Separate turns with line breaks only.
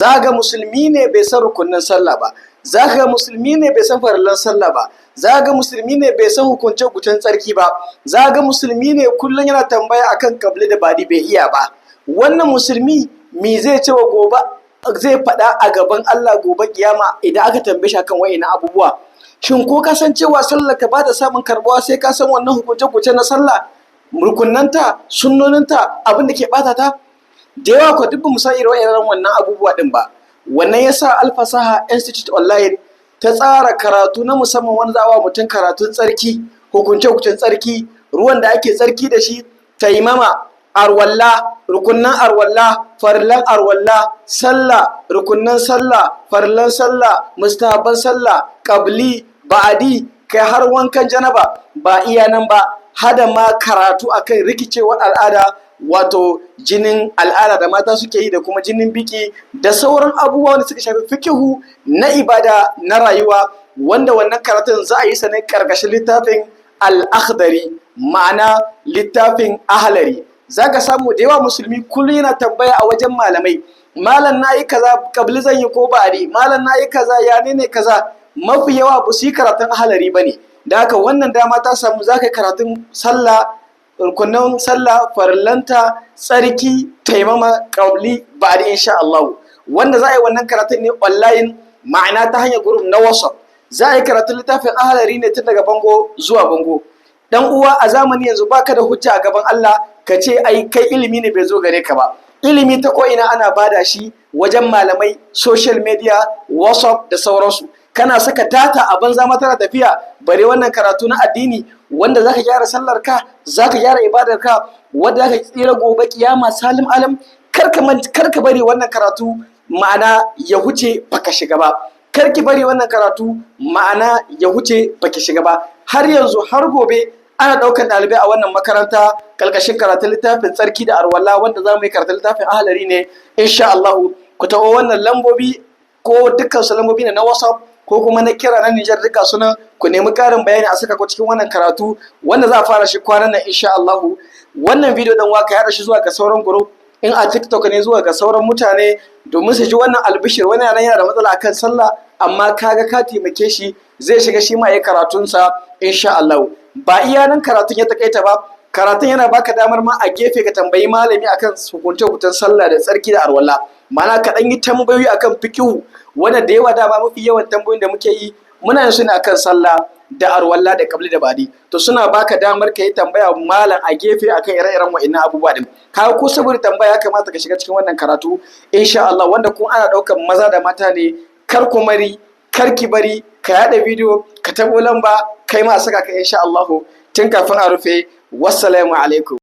za ga musulmi ne bai san rukunin sallah ba, za ga musulmi ne bai san farillan sallah ba, za ga musulmi ne bai san hukunce-hukuncen tsarki ba, za ga musulmi ne kullum yana tambaya akan kabli da badi bai iya ba. Wannan musulmi me zai ce wa gobe zai faɗa a gaban Allah gobe kiyama idan aka tambaye shi akan wa'ina abubuwa? Shin ko ka san cewa sallar ka ba ta samun karbuwa sai ka san wannan hukunce-hukunce na sallah, rukunnanta, sunnoninta, abin da ke bata ta? Da yawa ko duk ba mu san irin wannan abubuwa din ba. Wannan yasa Alfasaha Institute Online ta tsara karatu na musamman wanda za a wa mutum karatun tsarki, hukunce-hukuncen tsarki, ruwan da ake tsarki da shi, taimama, arwalla, rukunnan arwalla, farillan arwalla, sallah, rukunnan sallah, farillan sallah, mustahabban sallah, qabli, ba'adi, kai har wankan janaba. Ba iya nan ba, hada ma karatu akan rikicewar al'ada, wato jinin al'ada da mata suke yi da kuma jinin biki da sauran abubuwa da suka shafi fikihu na ibada na rayuwa, wanda wannan karatun za a yi sa ne karkashin littafin al-akhdari, ma'ana littafin ahlari. Zaka samu da yawa musulmi kullum yana tambaya a wajen malamai, malam nayi kaza kabli zan yi ko ba'di, malam nayi kaza ya ne kaza. Mafi yawa ba su yi karatun ahlari bane. Da haka wannan dama ta samu zaka yi karatun sallah, rukunan sallah, farillanta, tsarki, taimama, qabli, ba'di insha Allah. Wanda za a yi wannan karatun ne online, ma'ana ta hanyar group na WhatsApp. Za a yi karatun littafin ahlari ne tun daga bango zuwa bango. Dan uwa, a zamani yanzu baka da hujja a gaban Allah ka ce ai kai ilimi ne bai zo gare ka ba. Ilimi ta ko ina ana bada shi wajen malamai, social media, WhatsApp da sauransu. Kana saka data a banza ma tana tafiya, bare wannan karatu na addini wanda zaka gyara sallar ka, zaka gyara ibadar ka, wanda zaka tsira gobe kiyama salim alam. Karka bari wannan karatu ma'ana ya huce baka shiga ba. Karki bari wannan karatu ma'ana ya huce baki shiga ba. Har yanzu har gobe ana ɗaukar ɗalibai a wannan makaranta kalkashin karatun littafin tsarki da arwalla, wanda za mu yi karatun littafin ahlari ne insha Allah. Ku taɓa wannan lambobi ko dukkan su lambobi ne na WhatsApp ko kuma na kira na Nijar, duka sunan ku nemi ƙarin bayani a saka ku cikin wannan karatu wanda za a fara shi kwanan nan insha Allah. Wannan bidiyo dan waka ya shi zuwa ga sauran group, in a TikTok ne zuwa ga sauran mutane domin su ji wannan albishir. Wani yana da matsala akan sallah amma kaga ka taimake shi, zai shiga shi ma ya karatunsa insha Allah. Ba iya nan karatun ya takaita ba, karatun yana baka damar ma a gefe ka tambayi malami akan hukunce-hukuncen sallah da tsarki da arwalla. Ma'ana ka dan yi tambayoyi akan fiqhu, wanda da yawa dama mafi yawan tambayoyin da muke yi muna yin su ne akan sallah da arwalla da qabli da badi. To suna baka damar ka yi tambaya malam a gefe akan ire-iren wa'annan abubuwa din. Ka ko saboda tambaya ya kamata ka shiga cikin wannan karatu insha Allah, wanda kun ana daukan maza da mata ne. Kar ku mari, kar ki bari ka yada bidiyo, ka tabo lamba kai ma saka ka insha Allah tun kafin a rufe. Wassalamu alaikum.